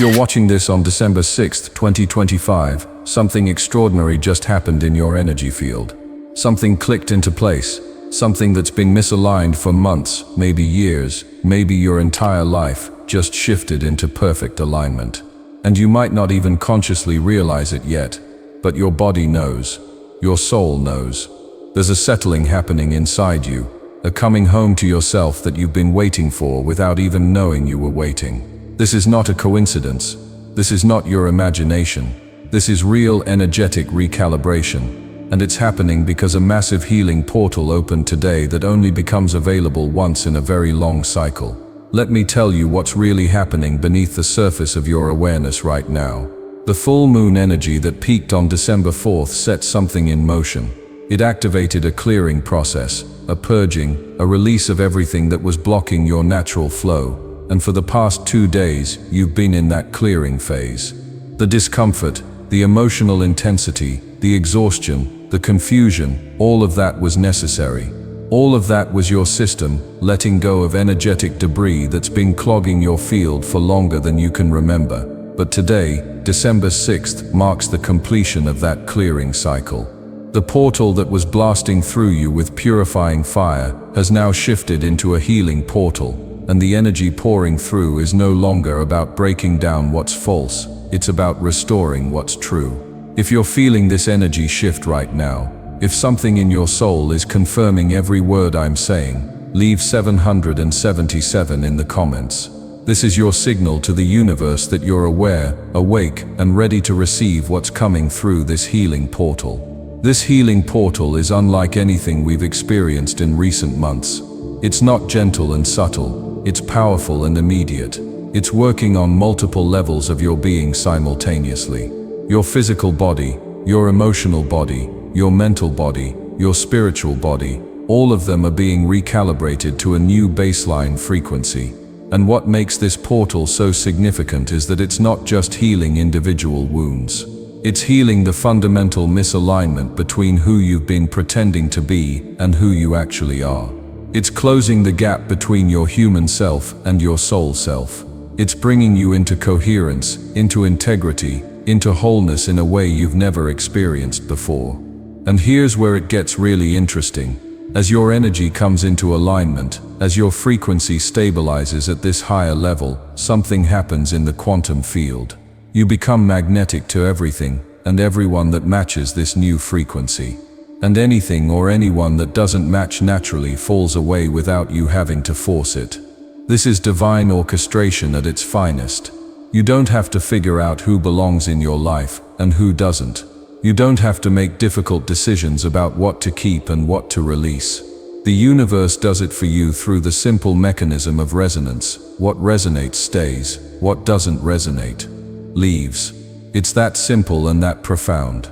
you're watching this on December 6th, 2025, something extraordinary just happened in your energy field. Something clicked into place. Something that's been misaligned for months, maybe years, maybe your entire life, just shifted into perfect alignment. And you might not even consciously realize it yet, but your body knows. Your soul knows. There's a settling happening inside you, a coming home to yourself that you've been waiting for without even knowing you were waiting. This is not a coincidence. This is not your imagination. This is real energetic recalibration. And it's happening because a massive healing portal opened today that only becomes available once in a very long cycle. Let me tell you what's really happening beneath the surface of your awareness right now. The full moon energy that peaked on December 4th set something in motion. It activated a clearing process, a purging, a release of everything that was blocking your natural flow. And for the past 2 days, you've been in that clearing phase. The discomfort, the emotional intensity, the exhaustion, the confusion, all of that was necessary. All of that was your system letting go of energetic debris that's been clogging your field for longer than you can remember. But today, December 6th, marks the completion of that clearing cycle. The portal that was blasting through you with purifying fire has now shifted into a healing portal, and the energy pouring through is no longer about breaking down what's false, it's about restoring what's true. If you're feeling this energy shift right now, if something in your soul is confirming every word I'm saying, leave 777 in the comments. This is your signal to the universe that you're aware, awake, and ready to receive what's coming through this healing portal. This healing portal is unlike anything we've experienced in recent months. It's not gentle and subtle, it's powerful and immediate. It's working on multiple levels of your being simultaneously. Your physical body, your emotional body, your mental body, your spiritual body, all of them are being recalibrated to a new baseline frequency. And what makes this portal so significant is that it's not just healing individual wounds. It's healing the fundamental misalignment between who you've been pretending to be and who you actually are. It's closing the gap between your human self and your soul self. It's bringing you into coherence, into integrity, into wholeness in a way you've never experienced before. And here's where it gets really interesting. As your energy comes into alignment, as your frequency stabilizes at this higher level, something happens in the quantum field. You become magnetic to everything and everyone that matches this new frequency. And anything or anyone that doesn't match naturally falls away without you having to force it. This is divine orchestration at its finest. You don't have to figure out who belongs in your life and who doesn't. You don't have to make difficult decisions about what to keep and what to release. The universe does it for you through the simple mechanism of resonance. What resonates stays, what doesn't resonate leaves. It's that simple and that profound.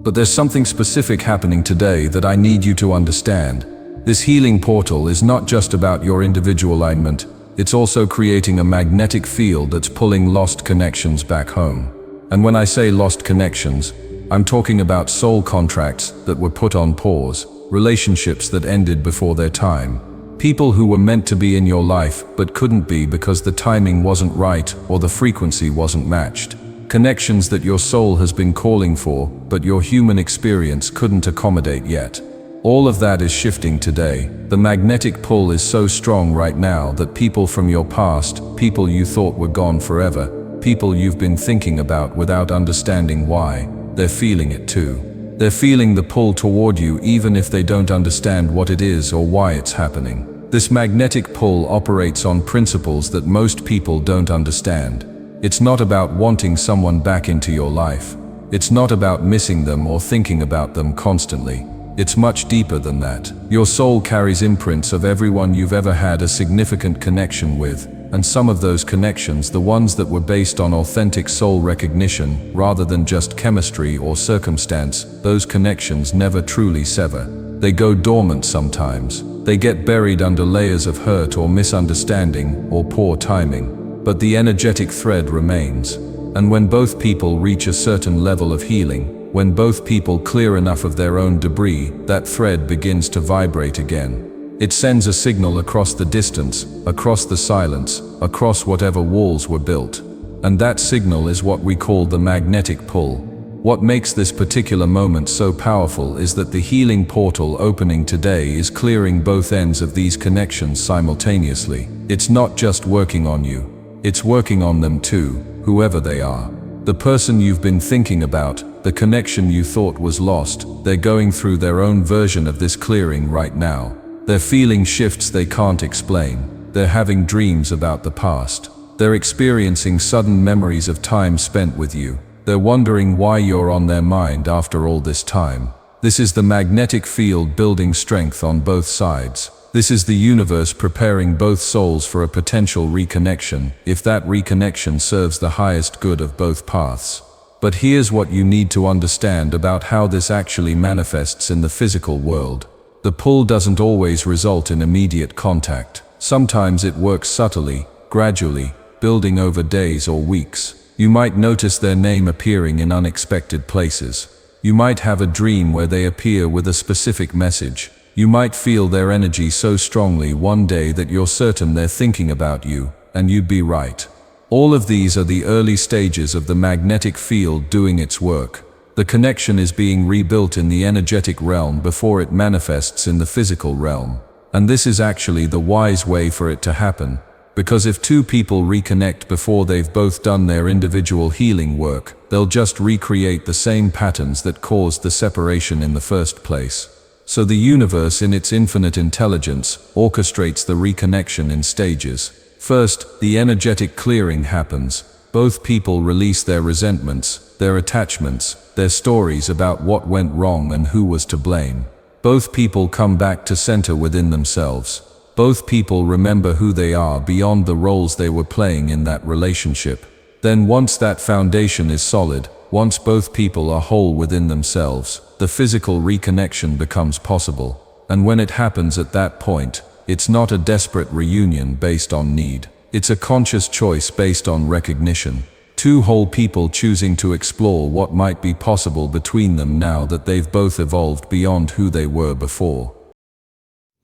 But there's something specific happening today that I need you to understand. This healing portal is not just about your individual alignment. It's also creating a magnetic field that's pulling lost connections back home. And when I say lost connections, I'm talking about soul contracts that were put on pause, relationships that ended before their time, people who were meant to be in your life but couldn't be because the timing wasn't right or the frequency wasn't matched. Connections that your soul has been calling for, but your human experience couldn't accommodate yet. All of that is shifting today. The magnetic pull is so strong right now that people from your past, people you thought were gone forever, people you've been thinking about without understanding why, they're feeling it too. They're feeling the pull toward you even if they don't understand what it is or why it's happening. This magnetic pull operates on principles that most people don't understand. It's not about wanting someone back into your life. It's not about missing them or thinking about them constantly. It's much deeper than that. Your soul carries imprints of everyone you've ever had a significant connection with, and some of those connections, the ones that were based on authentic soul recognition rather than just chemistry or circumstance, those connections never truly sever. They go dormant sometimes. They get buried under layers of hurt or misunderstanding or poor timing. But the energetic thread remains. And when both people reach a certain level of healing, when both people clear enough of their own debris, that thread begins to vibrate again. It sends a signal across the distance, across the silence, across whatever walls were built. and that signal is what we call the magnetic pull. What makes this particular moment so powerful is that the healing portal opening today is clearing both ends of these connections simultaneously. It's not just working on you, it's working on them too, whoever they are. The person you've been thinking about, the connection you thought was lost, they're going through their own version of this clearing right now. They're feeling shifts they can't explain. They're having dreams about the past. They're experiencing sudden memories of time spent with you. They're wondering why you're on their mind after all this time. This is the magnetic field building strength on both sides. This is the universe preparing both souls for a potential reconnection, if that reconnection serves the highest good of both paths. But here's what you need to understand about how this actually manifests in the physical world. The pull doesn't always result in immediate contact. Sometimes it works subtly, gradually, building over days or weeks. You might notice their name appearing in unexpected places. You might have a dream where they appear with a specific message. You might feel their energy so strongly one day that you're certain they're thinking about you, and you'd be right. All of these are the early stages of the magnetic field doing its work. The connection is being rebuilt in the energetic realm before it manifests in the physical realm. And this is actually the wise way for it to happen. Because if two people reconnect before they've both done their individual healing work, they'll just recreate the same patterns that caused the separation in the first place. So the universe, in its infinite intelligence, orchestrates the reconnection in stages. First, the energetic clearing happens. Both people release their resentments, their attachments, their stories about what went wrong and who was to blame. Both people come back to center within themselves. Both people remember who they are beyond the roles they were playing in that relationship. Then once that foundation is solid, once both people are whole within themselves, the physical reconnection becomes possible. And when it happens at that point, it's not a desperate reunion based on need. It's a conscious choice based on recognition. Two whole people choosing to explore what might be possible between them now that they've both evolved beyond who they were before.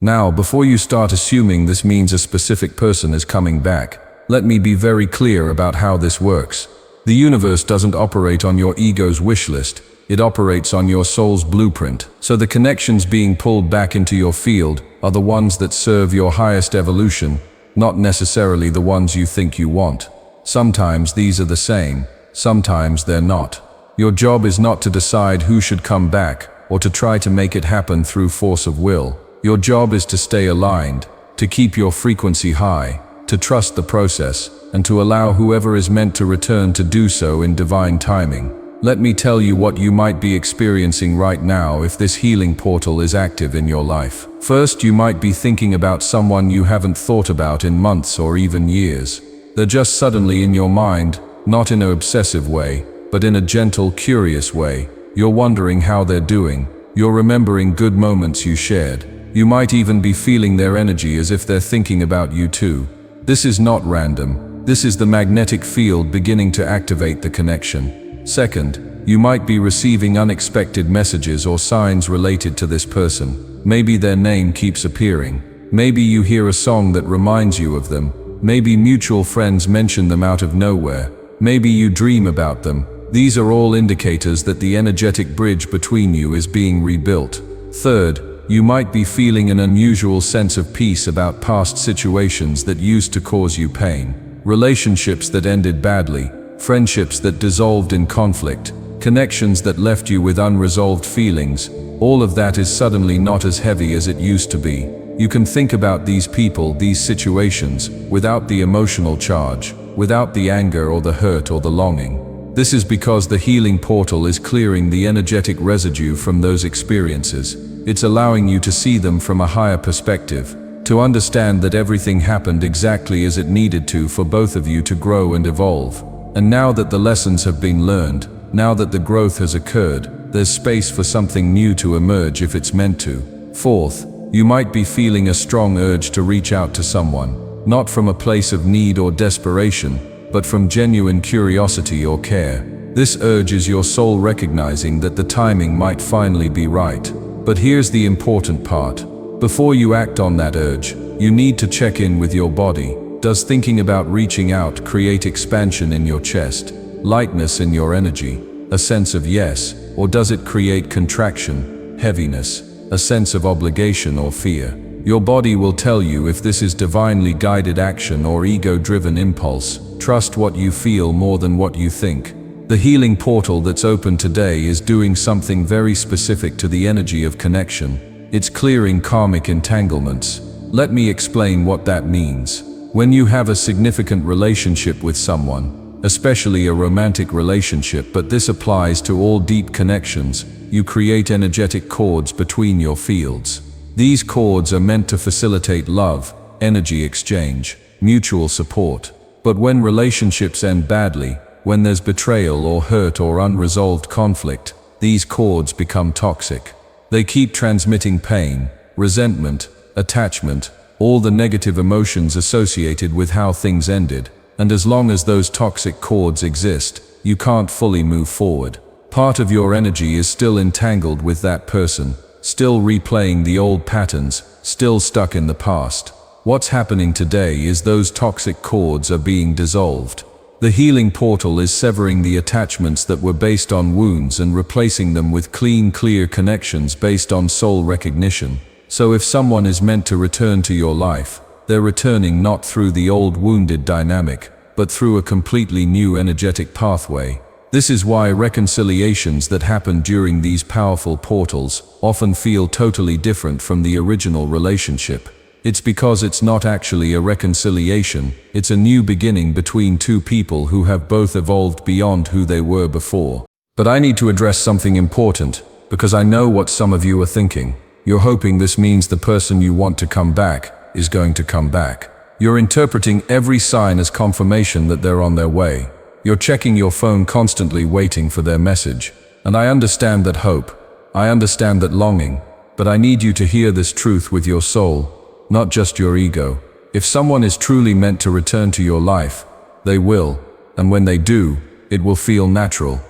Now, before you start assuming this means a specific person is coming back, let me be very clear about how this works. The universe doesn't operate on your ego's wish list, it operates on your soul's blueprint. So the connections being pulled back into your field are the ones that serve your highest evolution, not necessarily the ones you think you want. Sometimes these are the same, sometimes they're not. Your job is not to decide who should come back, or to try to make it happen through force of will. Your job is to stay aligned, to keep your frequency high, to trust the process, and to allow whoever is meant to return to do so in divine timing. Let me tell you what you might be experiencing right now if this healing portal is active in your life. First, you might be thinking about someone you haven't thought about in months or even years. They're just suddenly in your mind, not in an obsessive way, but in a gentle, curious way. You're wondering how they're doing. You're remembering good moments you shared. You might even be feeling their energy as if they're thinking about you too. This is not random. This is the magnetic field beginning to activate the connection. Second, you might be receiving unexpected messages or signs related to this person. Maybe their name keeps appearing. Maybe you hear a song that reminds you of them. Maybe mutual friends mention them out of nowhere. Maybe you dream about them. These are all indicators that the energetic bridge between you is being rebuilt. Third, you might be feeling an unusual sense of peace about past situations that used to cause you pain. Relationships that ended badly, friendships that dissolved in conflict, connections that left you with unresolved feelings. All of that is suddenly not as heavy as it used to be. You can think about these people, these situations, without the emotional charge, without the anger or the hurt or the longing. This is because the healing portal is clearing the energetic residue from those experiences. It's allowing you to see them from a higher perspective, to understand that everything happened exactly as it needed to for both of you to grow and evolve. And now that the lessons have been learned, now that the growth has occurred, there's space for something new to emerge if it's meant to. Fourth, you might be feeling a strong urge to reach out to someone, not from a place of need or desperation, but from genuine curiosity or care. This urge is your soul recognizing that the timing might finally be right. But here's the important part. Before you act on that urge, you need to check in with your body. Does thinking about reaching out create expansion in your chest, lightness in your energy, a sense of yes, or does it create contraction, heaviness, a sense of obligation or fear? Your body will tell you if this is divinely guided action or ego-driven impulse. Trust what you feel more than what you think. The healing portal that's open today is doing something very specific to the energy of connection. It's clearing karmic entanglements. Let me explain what that means. When you have a significant relationship with someone, especially a romantic relationship, but this applies to all deep connections, you create energetic cords between your fields. These cords are meant to facilitate love, energy exchange, mutual support. But when relationships end badly, when there's betrayal or hurt or unresolved conflict, these cords become toxic. They keep transmitting pain, resentment, attachment, all the negative emotions associated with how things ended. And as long as those toxic cords exist, you can't fully move forward. Part of your energy is still entangled with that person, still replaying the old patterns, still stuck in the past. What's happening today is those toxic cords are being dissolved. The healing portal is severing the attachments that were based on wounds and replacing them with clean, clear connections based on soul recognition. So if someone is meant to return to your life, they're returning not through the old wounded dynamic, but through a completely new energetic pathway. This is why reconciliations that happen during these powerful portals often feel totally different from the original relationship. It's because it's not actually a reconciliation, it's a new beginning between two people who have both evolved beyond who they were before. But I need to address something important, because I know what some of you are thinking. You're hoping this means the person you want to come back is going to come back. You're interpreting every sign as confirmation that they're on their way. You're checking your phone constantly waiting for their message. And I understand that hope. I understand that longing. But I need you to hear this truth with your soul, not just your ego. If someone is truly meant to return to your life, they will. And when they do, it will feel natural,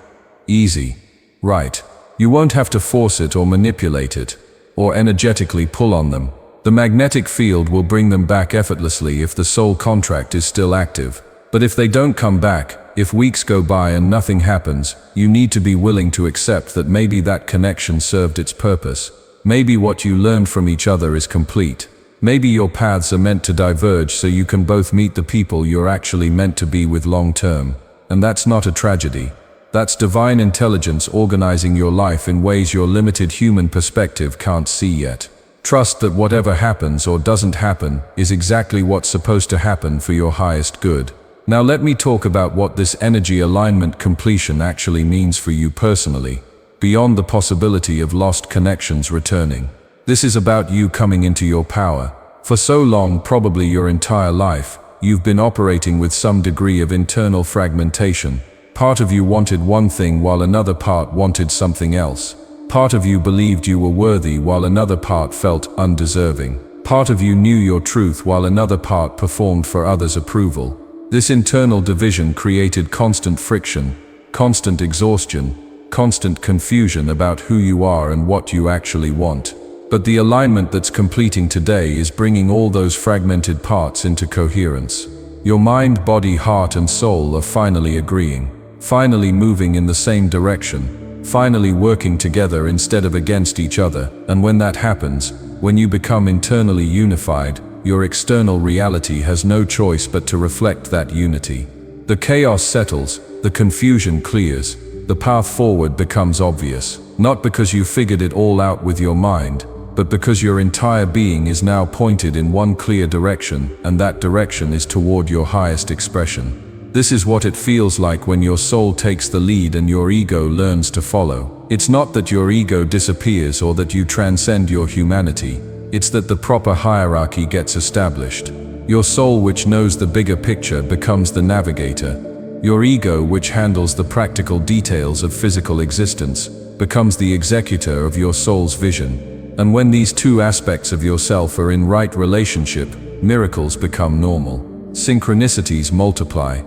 easy, right. You won't have to force it or manipulate it, or energetically pull on them. The magnetic field will bring them back effortlessly if the soul contract is still active. But if they don't come back, if weeks go by and nothing happens, you need to be willing to accept that maybe that connection served its purpose. Maybe what you learned from each other is complete. Maybe your paths are meant to diverge so you can both meet the people you're actually meant to be with long term. And that's not a tragedy. That's divine intelligence organizing your life in ways your limited human perspective can't see yet. Trust that whatever happens or doesn't happen is exactly what's supposed to happen for your highest good. Now let me talk about what this energy alignment completion actually means for you personally, beyond the possibility of lost connections returning. This is about you coming into your power. For so long, probably your entire life, you've been operating with some degree of internal fragmentation. Part of you wanted one thing while another part wanted something else. Part of you believed you were worthy while another part felt undeserving. Part of you knew your truth while another part performed for others' approval. This internal division created constant friction, constant exhaustion, constant confusion about who you are and what you actually want. But the alignment that's completing today is bringing all those fragmented parts into coherence. Your mind, body, heart, and soul are finally agreeing, finally moving in the same direction, finally working together instead of against each other. And when that happens, when you become internally unified, your external reality has no choice but to reflect that unity. The chaos settles, the confusion clears, the path forward becomes obvious, not because you figured it all out with your mind, but because your entire being is now pointed in one clear direction, and that direction is toward your highest expression. This is what it feels like when your soul takes the lead and your ego learns to follow. It's not that your ego disappears or that you transcend your humanity. It's that the proper hierarchy gets established. Your soul, which knows the bigger picture, becomes the navigator. Your ego, which handles the practical details of physical existence, becomes the executor of your soul's vision. And when these two aspects of yourself are in right relationship, miracles become normal. Synchronicities multiply.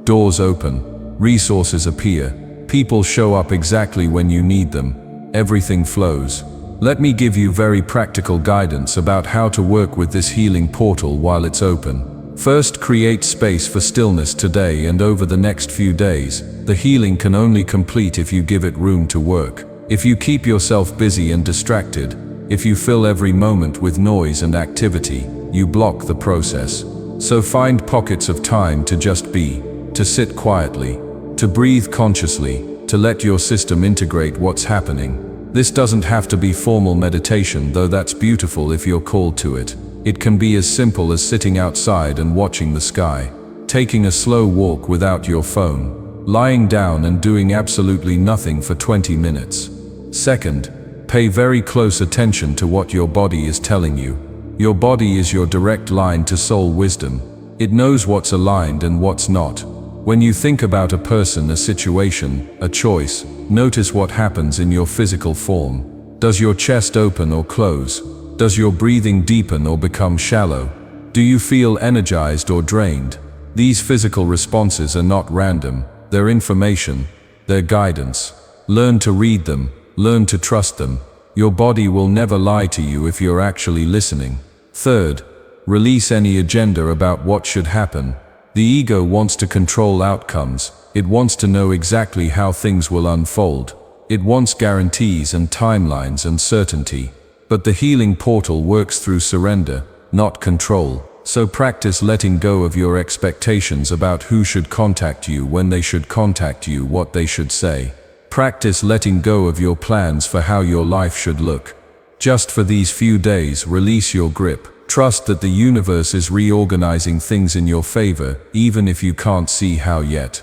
Doors open. Resources appear. People show up exactly when you need them. Everything flows. Let me give you very practical guidance about how to work with this healing portal while it's open. First, create space for stillness today and over the next few days. The healing can only complete if you give it room to work. If you keep yourself busy and distracted, if you fill every moment with noise and activity, you block the process. So find pockets of time to just be, to sit quietly, to breathe consciously, to let your system integrate what's happening. This doesn't have to be formal meditation, though that's beautiful if you're called to it. It can be as simple as sitting outside and watching the sky, taking a slow walk without your phone, lying down and doing absolutely nothing for 20 minutes. Second, pay very close attention to what your body is telling you. Your body is your direct line to soul wisdom. It knows what's aligned and what's not. When you think about a person, a situation, a choice, notice what happens in your physical form. Does your chest open or close? Does your breathing deepen or become shallow? Do you feel energized or drained? These physical responses are not random. They're information. They're guidance. Learn to read them. Learn to trust them. Your body will never lie to you if you're actually listening. Third, release any agenda about what should happen. The ego wants to control outcomes. It wants to know exactly how things will unfold. It wants guarantees and timelines and certainty. But the healing portal works through surrender, not control. So practice letting go of your expectations about who should contact you, when they should contact you, what they should say. Practice letting go of your plans for how your life should look. Just for these few days, release your grip. Trust that the universe is reorganizing things in your favor, even if you can't see how yet.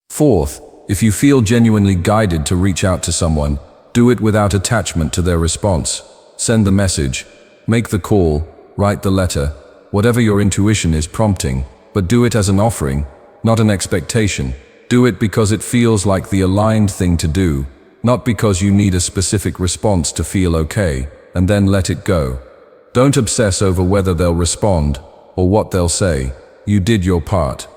Fourth, if you feel genuinely guided to reach out to someone, do it without attachment to their response. Send the message, make the call, write the letter, whatever your intuition is prompting, but do it as an offering, not an expectation. Do it because it feels like the aligned thing to do, not because you need a specific response to feel okay, and then let it go. Don't obsess over whether they'll respond or what they'll say. You did your part.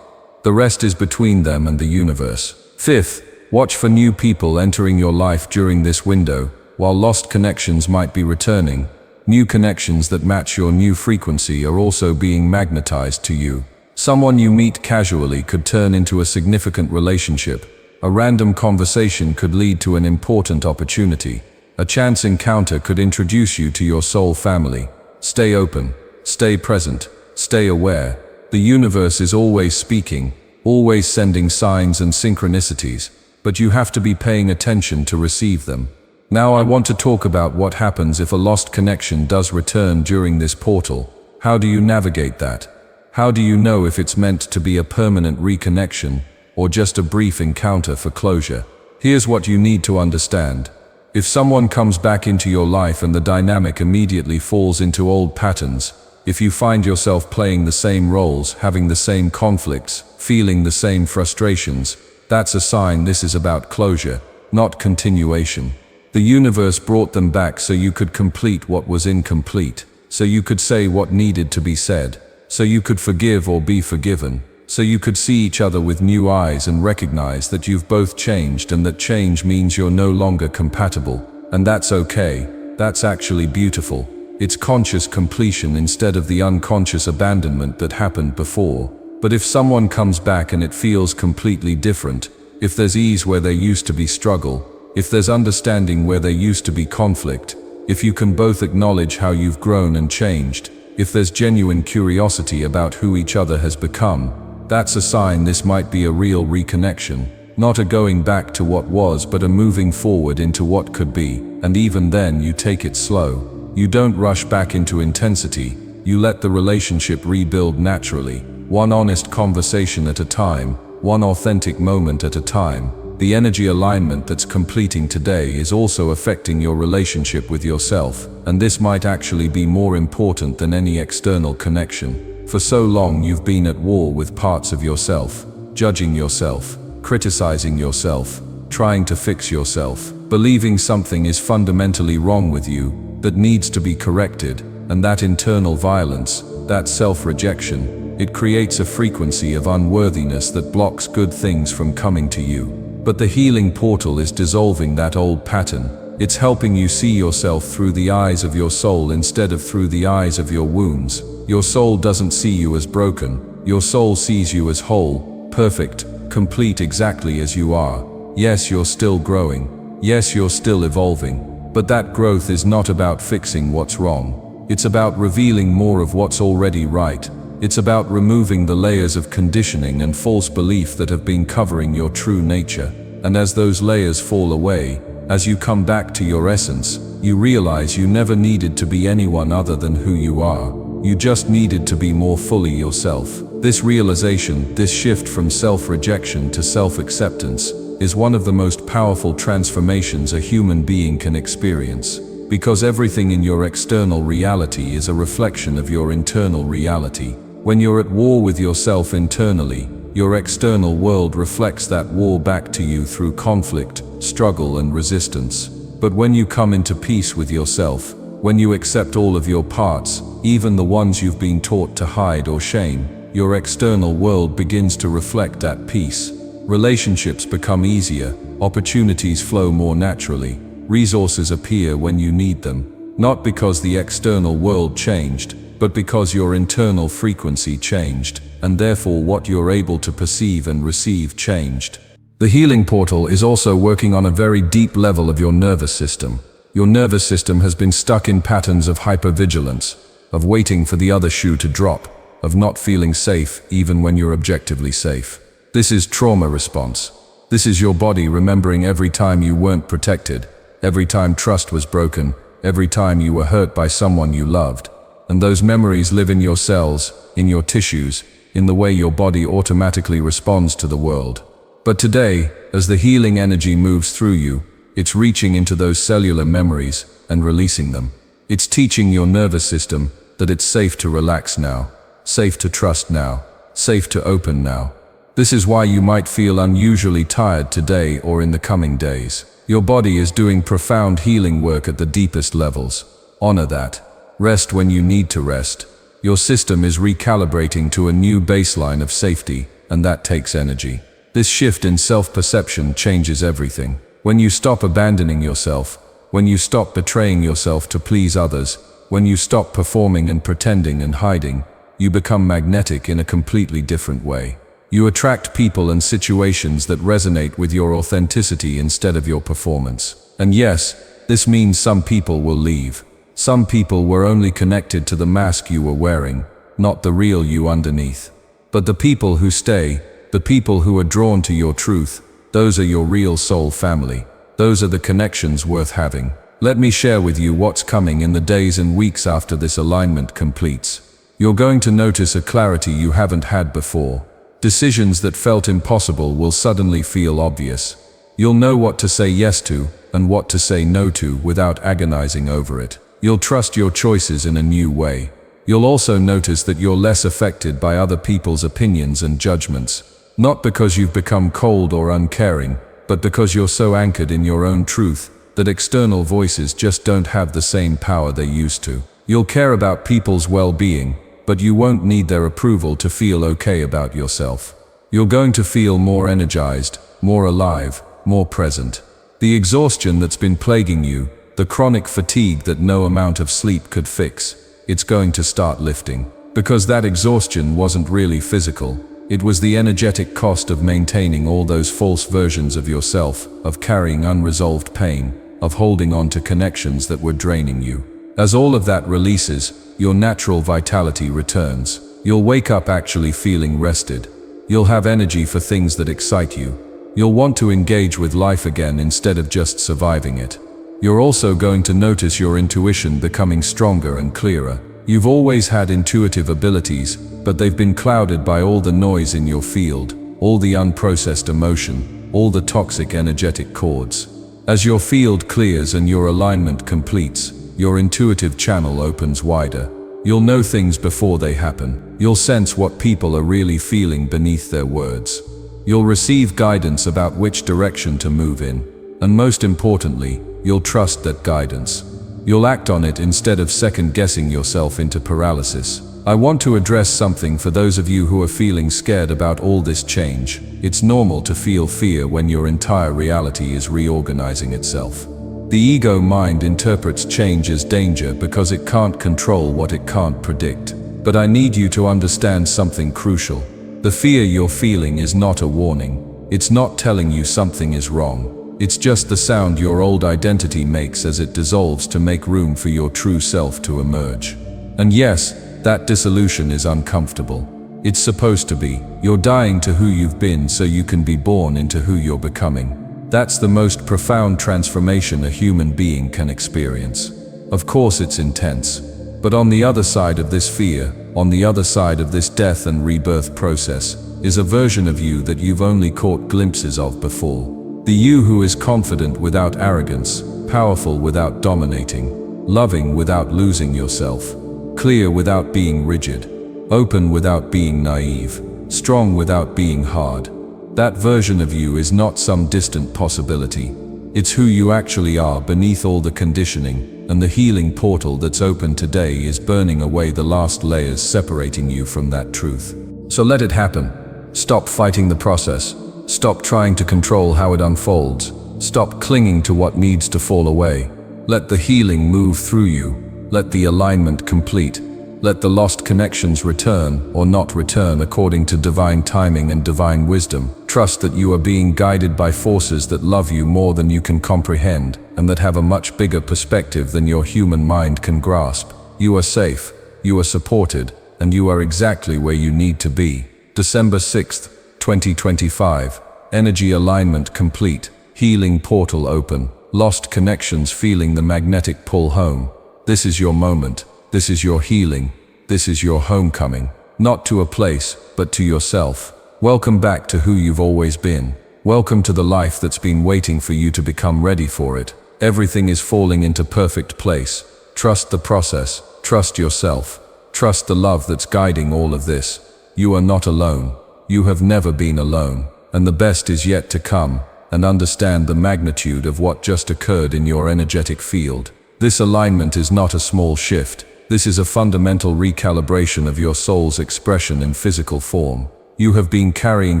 The rest is between them and the universe. Fifth, watch for new people entering your life during this window. While lost connections might be returning, new connections that match your new frequency are also being magnetized to you. Someone you meet casually could turn into a significant relationship. A random conversation could lead to an important opportunity. A chance encounter could introduce you to your soul family. Stay open, stay present, stay aware. The universe is always speaking, always sending signs and synchronicities, but you have to be paying attention to receive them. Now I want to talk about what happens if a lost connection does return during this portal. How do you navigate that? How do you know if it's meant to be a permanent reconnection or just a brief encounter for closure? Here's what you need to understand. If someone comes back into your life and the dynamic immediately falls into old patterns, if you find yourself playing the same roles, having the same conflicts, feeling the same frustrations, that's a sign this is about closure, not continuation. The universe brought them back so you could complete what was incomplete, so you could say what needed to be said, so you could forgive or be forgiven, so you could see each other with new eyes and recognize that you've both changed and that change means you're no longer compatible. And that's okay. That's actually beautiful. It's conscious completion instead of the unconscious abandonment that happened before. But if someone comes back and it feels completely different, if there's ease where there used to be struggle, if there's understanding where there used to be conflict, if you can both acknowledge how you've grown and changed, if there's genuine curiosity about who each other has become, that's a sign this might be a real reconnection, not a going back to what was but a moving forward into what could be. And even then you take it slow. You don't rush back into intensity. You let the relationship rebuild naturally, one honest conversation at a time, one authentic moment at a time. The energy alignment that's completing today is also affecting your relationship with yourself, and this might actually be more important than any external connection. For so long you've been at war with parts of yourself, judging yourself, criticizing yourself, trying to fix yourself, believing something is fundamentally wrong with you, that needs to be corrected, and that internal violence, that self-rejection, it creates a frequency of unworthiness that blocks good things from coming to you. But the healing portal is dissolving that old pattern. It's helping you see yourself through the eyes of your soul instead of through the eyes of your wounds. Your soul doesn't see you as broken. Your soul sees you as whole, perfect, complete exactly as you are. Yes, you're still growing. Yes, you're still evolving. But that growth is not about fixing what's wrong. It's about revealing more of what's already right. It's about removing the layers of conditioning and false belief that have been covering your true nature. And as those layers fall away, as you come back to your essence, you realize you never needed to be anyone other than who you are. You just needed to be more fully yourself. This realization, this shift from self-rejection to self-acceptance, is one of the most powerful transformations a human being can experience. Because everything in your external reality is a reflection of your internal reality. When you're at war with yourself internally, your external world reflects that war back to you through conflict, struggle, and resistance. But when you come into peace with yourself, when you accept all of your parts, even the ones you've been taught to hide or shame, your external world begins to reflect that peace. Relationships become easier, opportunities flow more naturally, resources appear when you need them, not because the external world changed, but because your internal frequency changed, and therefore what you're able to perceive and receive changed. The healing portal is also working on a very deep level of your nervous system. Your nervous system has been stuck in patterns of hypervigilance, of waiting for the other shoe to drop, of not feeling safe even when you're objectively safe. This is trauma response. This is your body remembering every time you weren't protected, every time trust was broken, every time you were hurt by someone you loved. And those memories live in your cells, in your tissues, in the way your body automatically responds to the world. But today, as the healing energy moves through you, it's reaching into those cellular memories and releasing them. It's teaching your nervous system that it's safe to relax now, safe to trust now, safe to open now. This is why you might feel unusually tired today or in the coming days. Your body is doing profound healing work at the deepest levels. Honor that. Rest when you need to rest. Your system is recalibrating to a new baseline of safety, and that takes energy. This shift in self-perception changes everything. When you stop abandoning yourself, when you stop betraying yourself to please others, when you stop performing and pretending and hiding, you become magnetic in a completely different way. You attract people and situations that resonate with your authenticity instead of your performance. And yes, this means some people will leave. Some people were only connected to the mask you were wearing, not the real you underneath. But the people who stay, the people who are drawn to your truth, those are your real soul family. Those are the connections worth having. Let me share with you what's coming in the days and weeks after this alignment completes. You're going to notice a clarity you haven't had before. Decisions that felt impossible will suddenly feel obvious. You'll know what to say yes to and what to say no to without agonizing over it. You'll trust your choices in a new way. You'll also notice that you're less affected by other people's opinions and judgments. Not because you've become cold or uncaring, but because you're so anchored in your own truth that external voices just don't have the same power they used to. You'll care about people's well-being, but you won't need their approval to feel okay about yourself. You're going to feel more energized, more alive, more present. The exhaustion that's been plaguing you, the chronic fatigue that no amount of sleep could fix, it's going to start lifting. Because that exhaustion wasn't really physical. It was the energetic cost of maintaining all those false versions of yourself, of carrying unresolved pain, of holding on to connections that were draining you. As all of that releases, your natural vitality returns. You'll wake up actually feeling rested. You'll have energy for things that excite you. You'll want to engage with life again instead of just surviving it. You're also going to notice your intuition becoming stronger and clearer. You've always had intuitive abilities, but they've been clouded by all the noise in your field, all the unprocessed emotion, all the toxic energetic cords. As your field clears and your alignment completes, your intuitive channel opens wider. You'll know things before they happen. You'll sense what people are really feeling beneath their words. You'll receive guidance about which direction to move in. And most importantly, you'll trust that guidance. You'll act on it instead of second-guessing yourself into paralysis. I want to address something for those of you who are feeling scared about all this change. It's normal to feel fear when your entire reality is reorganizing itself. The ego mind interprets change as danger because it can't control what it can't predict. But I need you to understand something crucial. The fear you're feeling is not a warning. It's not telling you something is wrong. It's just the sound your old identity makes as it dissolves to make room for your true self to emerge. And yes, that dissolution is uncomfortable. It's supposed to be. You're dying to who you've been so you can be born into who you're becoming. That's the most profound transformation a human being can experience. Of course it's intense. But on the other side of this fear, on the other side of this death and rebirth process, is a version of you that you've only caught glimpses of before. The you who is confident without arrogance, powerful without dominating, loving without losing yourself, clear without being rigid, open without being naive, strong without being hard. That version of you is not some distant possibility. It's who you actually are beneath all the conditioning, and the healing portal that's open today is burning away the last layers separating you from that truth. So let it happen. Stop fighting the process. Stop trying to control how it unfolds. Stop clinging to what needs to fall away. Let the healing move through you. Let the alignment complete. Let the lost connections return or not return according to divine timing and divine wisdom. Trust that you are being guided by forces that love you more than you can comprehend and that have a much bigger perspective than your human mind can grasp. You are safe, you are supported, and you are exactly where you need to be. December 6th, 2025. Energy alignment complete. Healing portal open. Lost connections feeling the magnetic pull home. This is your moment. This is your healing. This is your homecoming. Not to a place, but to yourself. Welcome back to who you've always been. Welcome to the life that's been waiting for you to become ready for it. Everything is falling into perfect place. Trust the process. Trust yourself. Trust the love that's guiding all of this. You are not alone. You have never been alone. And the best is yet to come. And understand the magnitude of what just occurred in your energetic field. This alignment is not a small shift. This is a fundamental recalibration of your soul's expression in physical form. You have been carrying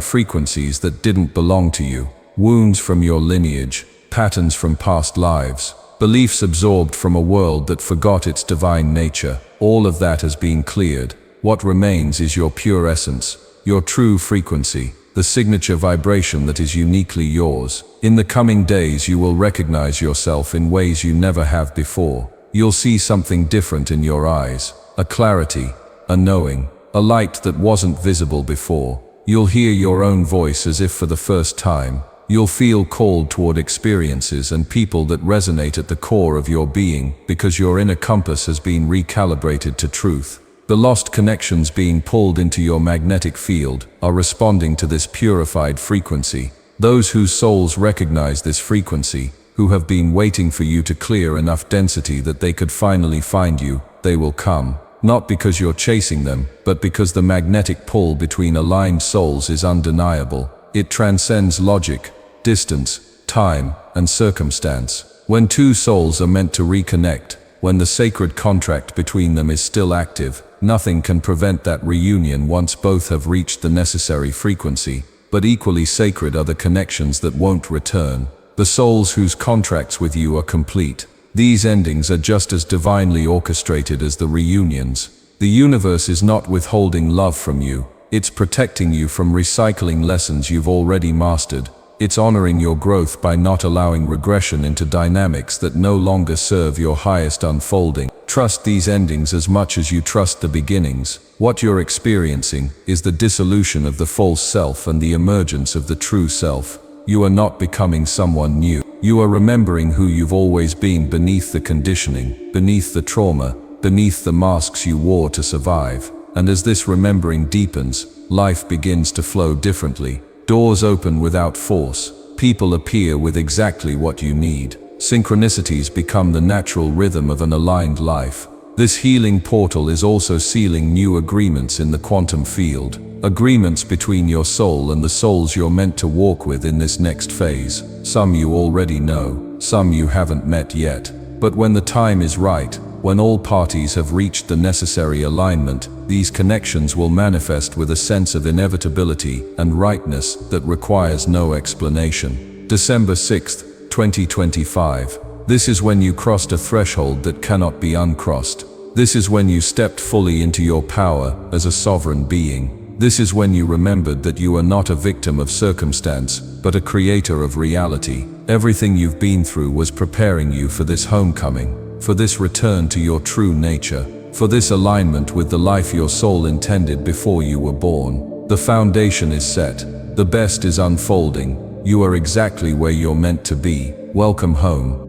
frequencies that didn't belong to you. Wounds from your lineage, patterns from past lives, beliefs absorbed from a world that forgot its divine nature. All of that has been cleared. What remains is your pure essence, your true frequency, the signature vibration that is uniquely yours. In the coming days you will recognize yourself in ways you never have before. You'll see something different in your eyes, a clarity, a knowing, a light that wasn't visible before. You'll hear your own voice as if for the first time. You'll feel called toward experiences and people that resonate at the core of your being because your inner compass has been recalibrated to truth. The lost connections being pulled into your magnetic field are responding to this purified frequency. Those whose souls recognize this frequency, who have been waiting for you to clear enough density that they could finally find you, they will come. Not because you're chasing them, but because the magnetic pull between aligned souls is undeniable. It transcends logic, distance, time, and circumstance. When two souls are meant to reconnect, when the sacred contract between them is still active, nothing can prevent that reunion once both have reached the necessary frequency. But equally sacred are the connections that won't return. The souls whose contracts with you are complete. These endings are just as divinely orchestrated as the reunions. The universe is not withholding love from you. It's protecting you from recycling lessons you've already mastered. It's honoring your growth by not allowing regression into dynamics that no longer serve your highest unfolding. Trust these endings as much as you trust the beginnings. What you're experiencing is the dissolution of the false self and the emergence of the true self. You are not becoming someone new. You are remembering who you've always been beneath the conditioning, beneath the trauma, beneath the masks you wore to survive. And as this remembering deepens, life begins to flow differently. Doors open without force. People appear with exactly what you need. Synchronicities become the natural rhythm of an aligned life. This healing portal is also sealing new agreements in the quantum field. Agreements between your soul and the souls you're meant to walk with in this next phase. Some you already know, some you haven't met yet. But when the time is right, when all parties have reached the necessary alignment, these connections will manifest with a sense of inevitability and rightness that requires no explanation. December 6th, 2025. This is when you crossed a threshold that cannot be uncrossed. This is when you stepped fully into your power as a sovereign being. This is when you remembered that you are not a victim of circumstance, but a creator of reality. Everything you've been through was preparing you for this homecoming, for this return to your true nature, for this alignment with the life your soul intended before you were born. The foundation is set. The best is unfolding. You are exactly where you're meant to be. Welcome home.